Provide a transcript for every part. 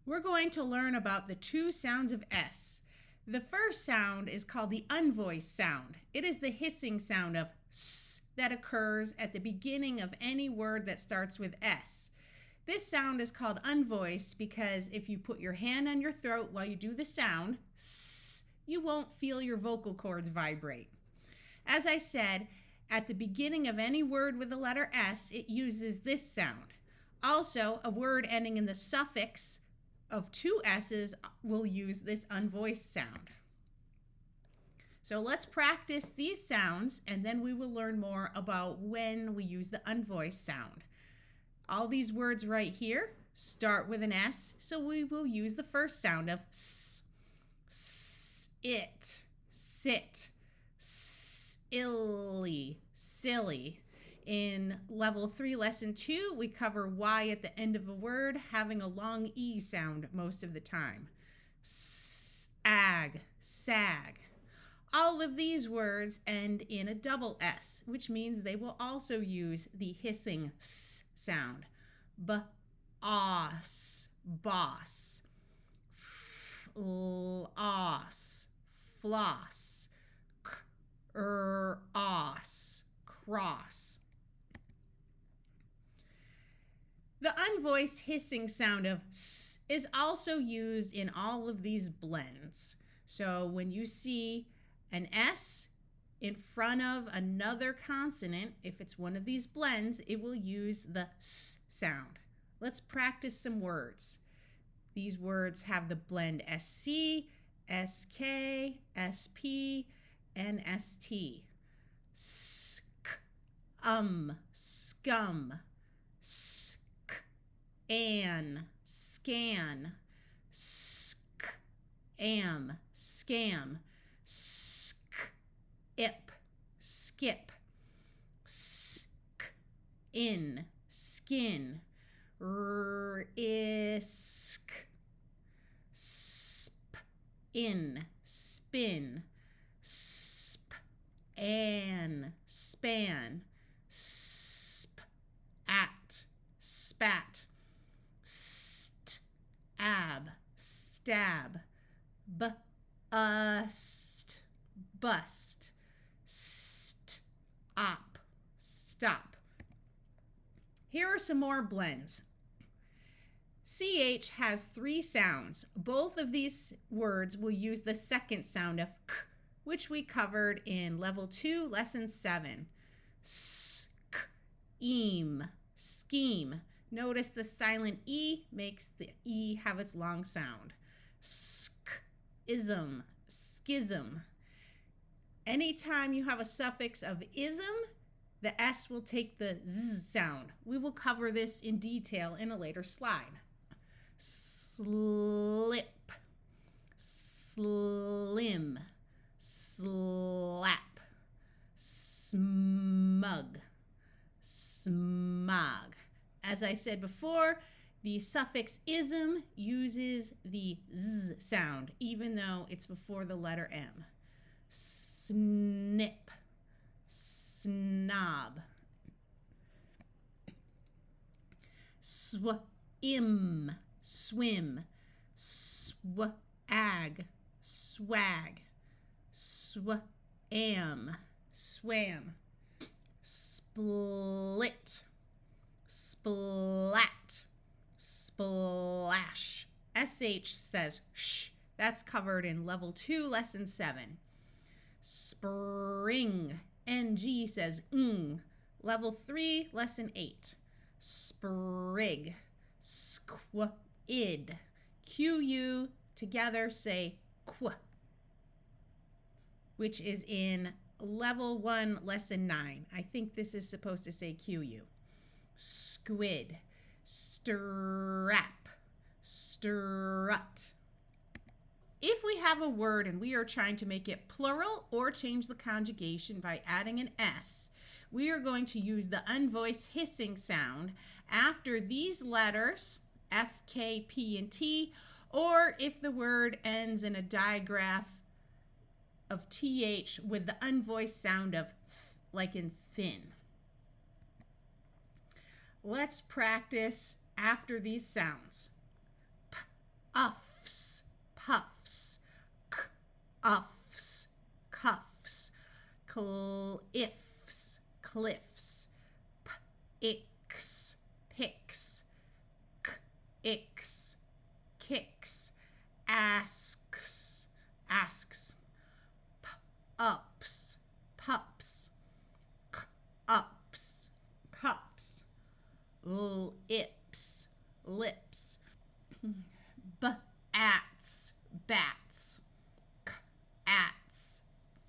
We're going to learn about the two sounds of S. The first sound is called the unvoiced sound. It is the hissing sound of S that occurs at the beginning of any word that starts with S. This sound is called unvoiced because if you put your hand on your throat while you do the sound, S, you won't feel your vocal cords vibrate. As I said, at the beginning of any word with the letter S, it uses this sound. Also, a word ending in the suffix of two S's will use this unvoiced sound. So let's practice these sounds and then we will learn more about when we use the unvoiced sound. All these words right here start with an S, so we will use the first sound of S. S, it, sit, silly, silly. In level 3, lesson 2, we cover Y at the end of a word, having a long E sound most of the time. Sag, sag. All of these words end in a double S, which means they will also use the hissing S sound. Boss, boss. Floss, floss. Cross, cross. The unvoiced hissing sound of S is also used in all of these blends. So when you see an S in front of another consonant, if it's one of these blends, it will use the S sound. Let's practice some words. These words have the blend SC, SK, SP, and ST. Sk, scum, sk, scan, sk, scam, ip, skip, sk, in, skin, risk, sp, in, spin, sp, an, span, sp, at, spat, st, ab, stab, bust, bust, st, op, stop. Here are some more blends. CH has 3 sounds. Both of these words will use the second sound of K, which we covered in level 2, lesson 7. Scheme, scheme. Notice the silent E makes the E have its long sound. Schism, schism. Anytime you have a suffix of ism, the S will take the Z sound. We will cover this in detail in a later slide. Slip, slim, slap, smug, smog. As I said before, the suffix ism uses the Z sound, even though it's before the letter M. Snip, snob. Swim, swim. Swag, swag. Swam, swam. Split, splat, splash. SH says sh. That's covered in level 2, lesson 7. Spring. NG says ng. Level 3, lesson 8. Sprig. Squid. QU together say qu, which is in level 1, lesson 9. I think this is supposed to say QU. Squid. Strap. Strut. If we have a word and we are trying to make it plural or change the conjugation by adding an S, we are going to use the unvoiced hissing sound after these letters, F, K, P, and T, or if the word ends in a digraph of TH with the unvoiced sound of th, like in thin. Let's practice after these sounds. P, uffs, puffs, uffs, cuffs, cliffs, cliffs, icks, picks, icks, kicks, asks, asks, ups, pups, ups, cups, lips, lips, ats, bats, ats,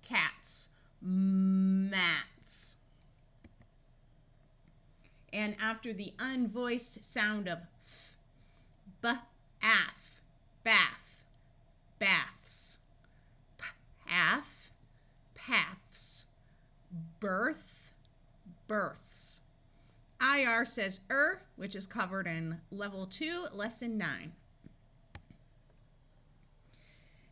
cats, mats. And after the unvoiced sound of th, bath, bath, baths, path, paths, birth, births. IR says which is covered in level 2, lesson 9.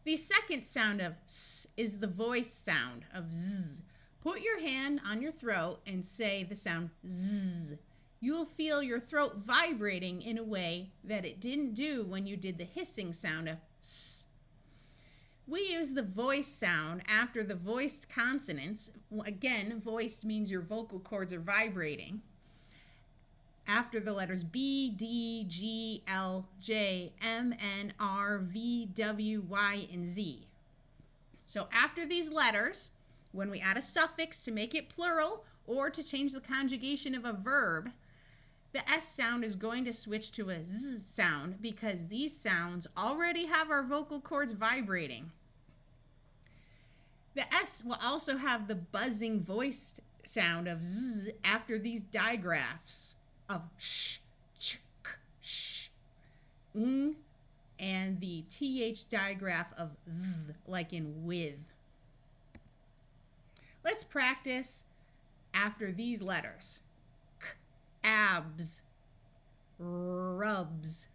The second sound of s is the voice sound of z. Put your hand on your throat and say the sound z. You will feel your throat vibrating in a way that it didn't do when you did the hissing sound of s. We use the voice sound after the voiced consonants. Again, voiced means your vocal cords are vibrating. After the letters B, D, G, L, J, M, N, R, V, W, Y, and Z. So after these letters, when we add a suffix to make it plural or to change the conjugation of a verb, the S sound is going to switch to a Z sound because these sounds already have our vocal cords vibrating. The S will also have the buzzing voiced sound of Z after these digraphs of sh, ch, k, sh, ng, and the TH digraph of th, like in with. Let's practice after these letters. K, abs, rubs,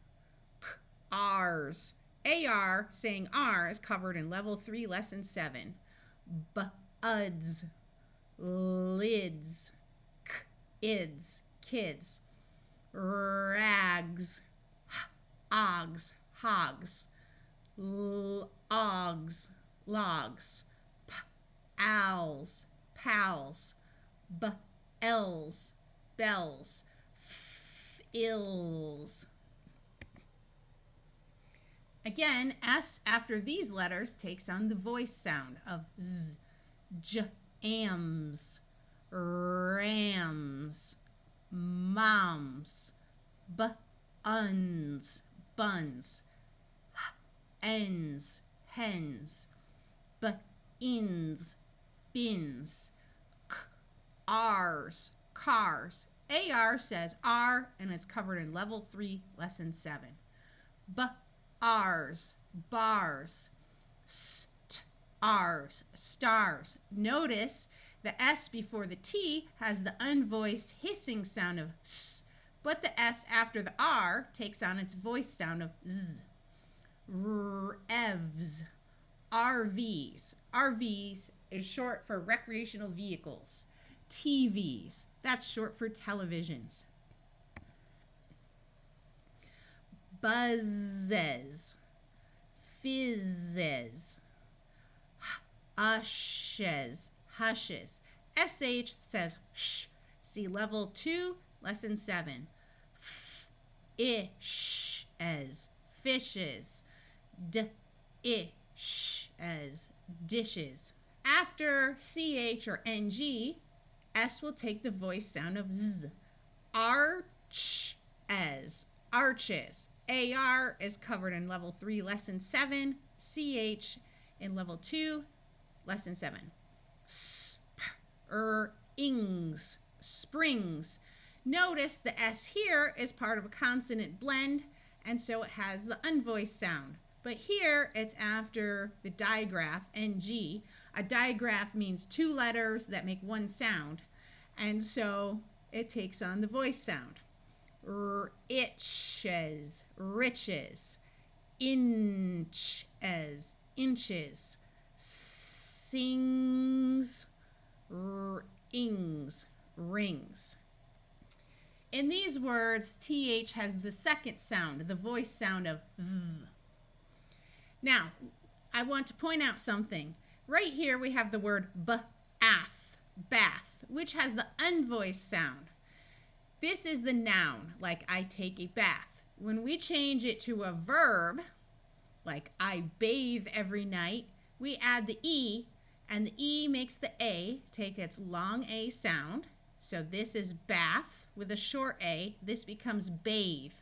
k, R's. AR, saying R, is covered in level 3, lesson 7. Buds, lids, ids, kids, rags, ogs, hogs, ogs, logs, owls, pals, bells, bells, ills. Again, S after these letters takes on the voice sound of Z, jams, rams, moms, buns, buns, ends, hens, ins, bins, R's, cars. AR says R and is covered in level 3, lesson 7. R's, bars, R's, stars. Notice the S before the T has the unvoiced hissing sound of S, but the S after the R takes on its voice sound of Z. Revs, RVs. RVs is short for recreational vehicles. TVs, that's short for televisions. Buzzes, fizzes, ushes, hushes. SH says sh. See level 2, lesson 7. Ish as fishes. Ish as dishes. After CH or NG, S will take the voice sound of Z. Arch as arches. AR is covered in level 3, lesson 7. CH in level 2, lesson 7. Ings, springs. Notice the S here is part of a consonant blend, and so it has the unvoiced sound. But here it's after the digraph, NG. A digraph means 2 letters that make 1 sound, and so it takes on the voice sound. Itches, riches, inch as inches, sings, ings, rings. In these words, TH has the second sound, the voice sound of th. Now, I want to point out something. Right here we have the word bath, which has the unvoiced sound. This is the noun, like I take a bath. When we change it to a verb, like I bathe every night, we add the E, and the E makes the A take its long A sound. So this is bath with a short A. This becomes bathe.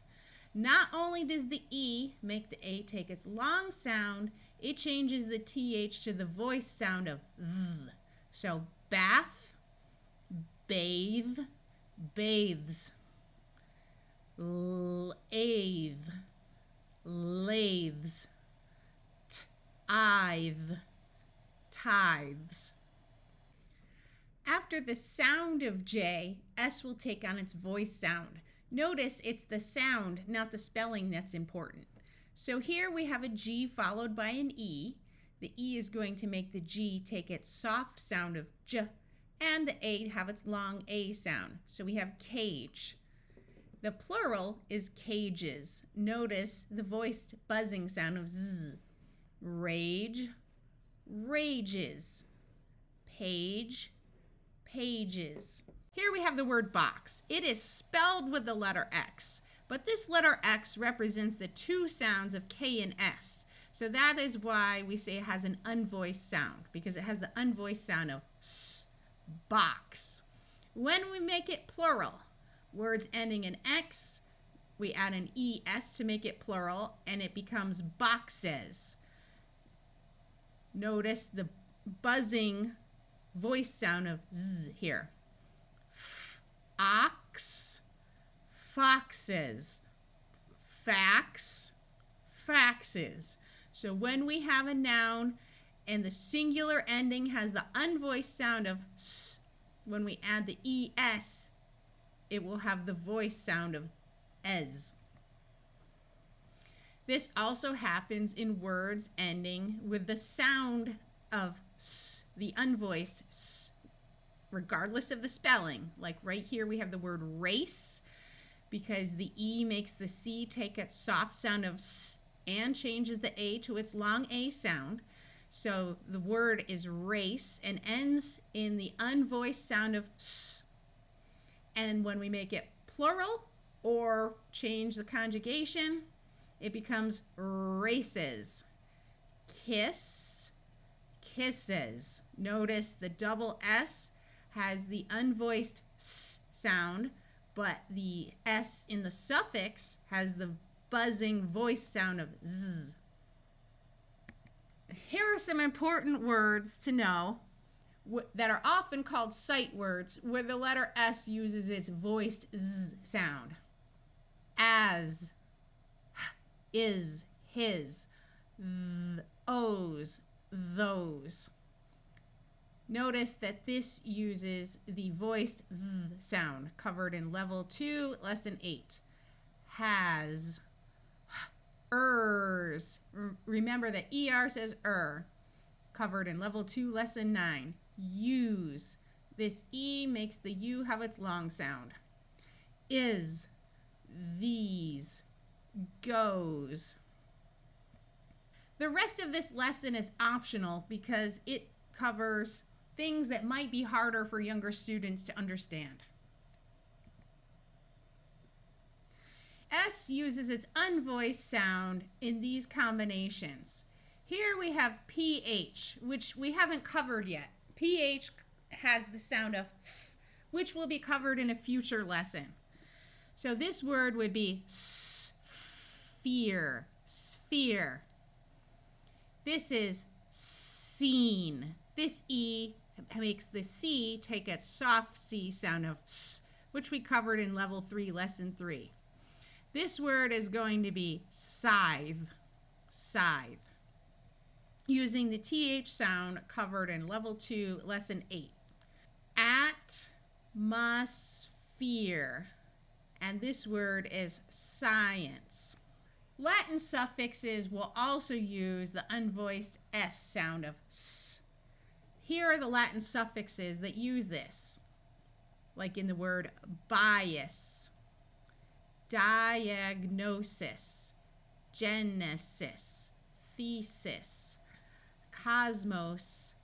Not only does the E make the A take its long sound, it changes the TH to the voice sound of th. So bath, bathe, bathes, lathe, lathes, tithe, tithes. After the sound of J, S will take on its voice sound. Notice it's the sound, not the spelling, that's important. So here we have a G followed by an E. The E is going to make the G take its soft sound of J, and the A have its long A sound. So we have cage. The plural is cages. Notice the voiced buzzing sound of Z. Rage, rages. Page, pages. Here we have the word box. It is spelled with the letter X, but this letter X represents the two sounds of K and S. So that is why we say it has an unvoiced sound, because it has the unvoiced sound of S, box. When we make it plural, words ending in X, we add an ES to make it plural, and it becomes boxes. Notice the buzzing voice sound of Z here. Ox, foxes, fax, faxes. So when we have a noun and the singular ending has the unvoiced sound of S, when we add the ES, it will have the voice sound of ez. This also happens in words ending with the sound of S, the unvoiced S, regardless of the spelling. Like right here we have the word race, because the E makes the C take its soft sound of S and changes the A to its long A sound. So the word is race and ends in the unvoiced sound of S. And when we make it plural or change the conjugation, it becomes races. Kiss, kisses. Notice the double S has the unvoiced S sound, but the S in the suffix has the buzzing voice sound of Z. Here are some important words to know that are often called sight words, where the letter S uses its voiced Z sound. As, is, his, those, those. Notice that this uses the voiced th sound, covered in level 2, lesson 8. Has, ers. Remember that ER says covered in level 2, lesson 9. Use. This E makes the U have its long sound. Is, these, goes. The rest of this lesson is optional because it covers things that might be harder for younger students to understand. S uses its unvoiced sound in these combinations. Here we have PH, which we haven't covered yet. PH has the sound of F, which will be covered in a future lesson. So this word would be sphere, sphere. This is seen. This E makes the C take its soft C sound of S, which we covered in level 3, lesson 3. This word is going to be scythe, scythe, using the TH sound covered in level 2, lesson 8. Atmosphere, and this word is science. Latin suffixes will also use the unvoiced S sound of S. Here are the Latin suffixes that use this, like in the word bias, diagnosis, genesis, thesis, cosmos,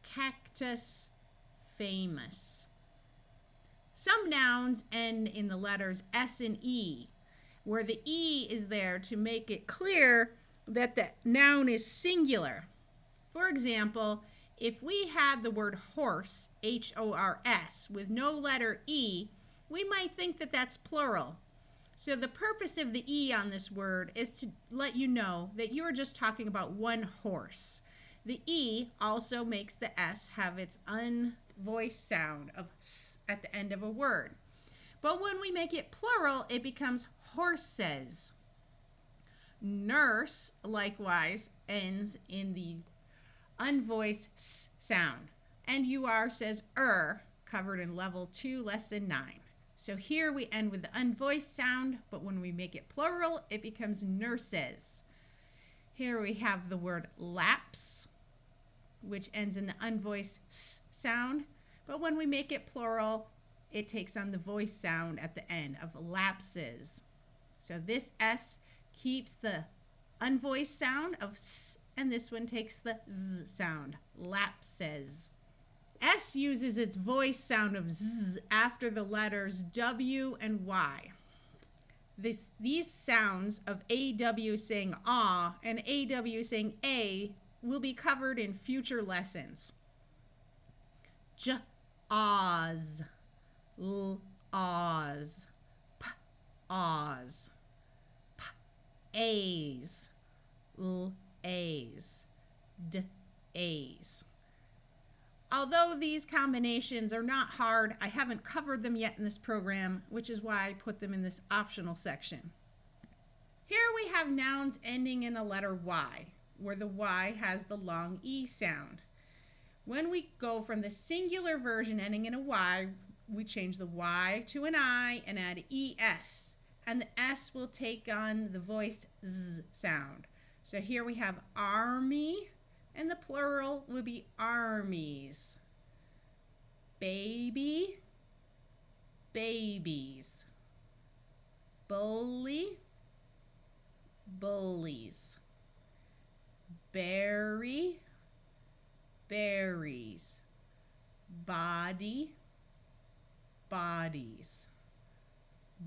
cactus, famous. Some nouns end in the letters S and E, where the E is there to make it clear that the noun is singular. For example, if we had the word horse, H-O-R-S, with no letter E, we might think that that's plural. So the purpose of the E on this word is to let you know that you are just talking about one horse. The E also makes the S have its unvoiced sound of S at the end of a word. But when we make it plural, it becomes horses. Nurse, likewise, ends in the unvoiced S sound. And UR says covered in level 2, lesson 9. So here we end with the unvoiced sound, but when we make it plural, it becomes nurses. Here we have the word lapse, which ends in the unvoiced S sound, but when we make it plural, it takes on the voice sound at the end of lapses. So this S keeps the unvoiced sound of S, and this one takes the Z sound, lapses. S uses its voice sound of Z after the letters W and Y. These sounds of AW saying ah and AW saying A will be covered in future lessons. J, Oz, L, Oz, P, Oz, P, A's, L, A's, D, A's. Although these combinations are not hard, I haven't covered them yet in this program, which is why I put them in this optional section. Here we have nouns ending in a letter Y, where the Y has the long E sound. When we go from the singular version ending in a Y, we change the Y to an I and add ES, and the S will take on the voiced Z sound. So here we have army, and the plural will be armies. Baby, babies. Bully, bullies. Berry, berries. Body, bodies.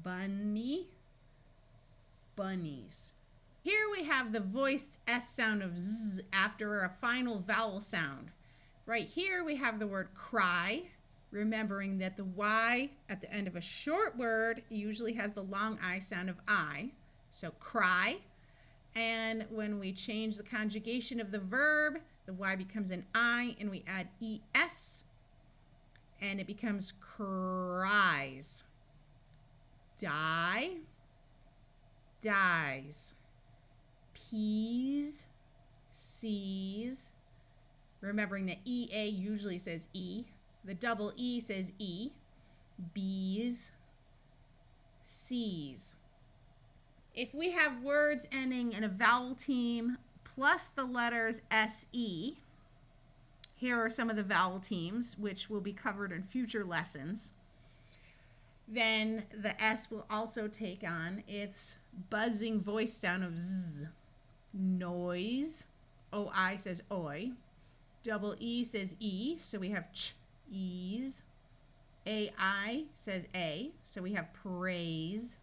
Bunny, bunnies. Here we have the voiced S sound of Z after a final vowel sound. Right here we have the word cry, remembering that the Y at the end of a short word usually has the long I sound of I. So cry. And when we change the conjugation of the verb, the Y becomes an I and we add ES and it becomes cries. Die, dies. Peas, sees, remembering that EA usually says E. The double E says E. Bees, sees. If we have words ending in a vowel team plus the letters SE, here are some of the vowel teams, which will be covered in future lessons. Then the S will also take on its buzzing voice sound of Z. Noise, OI says oi. Double E says E, so we have ch, ease. AI says A, so we have praise.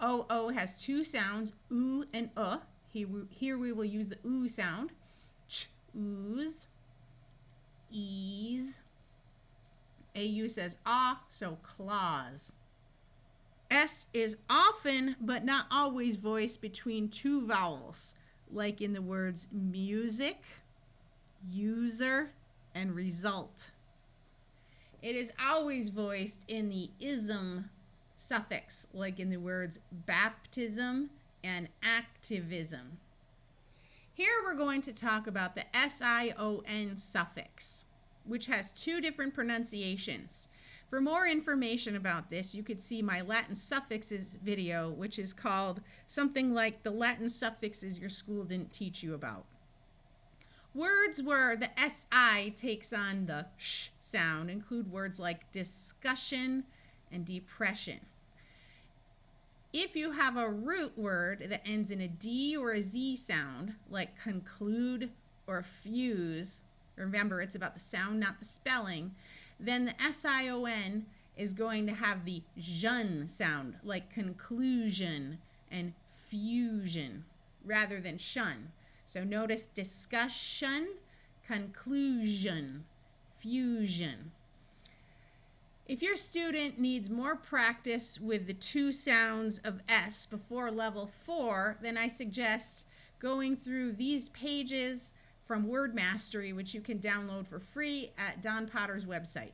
OO has two sounds, oo and Here we will use the oo sound. Ch, ooze. Ease. AU says ah, so claws. S is often, but not always, voiced between two vowels, like in the words music, user, and result. It is always voiced in the ism suffix, like in the words baptism and activism. Here we're going to talk about the SION suffix, which has two different pronunciations. For more information about this, you could see my Latin suffixes video, which is called something like the Latin suffixes your school didn't teach you about. Words where the SI takes on the sh sound include words like discussion and depression. If you have a root word that ends in a D or a Z sound, like conclude or fuse, remember it's about the sound, not the spelling, then the SION is going to have the jun sound, like conclusion and fusion, rather than shun. So notice discussion, conclusion, fusion. If your student needs more practice with the two sounds of S before level 4, then I suggest going through these pages from Word Mastery, which you can download for free at Don Potter's website.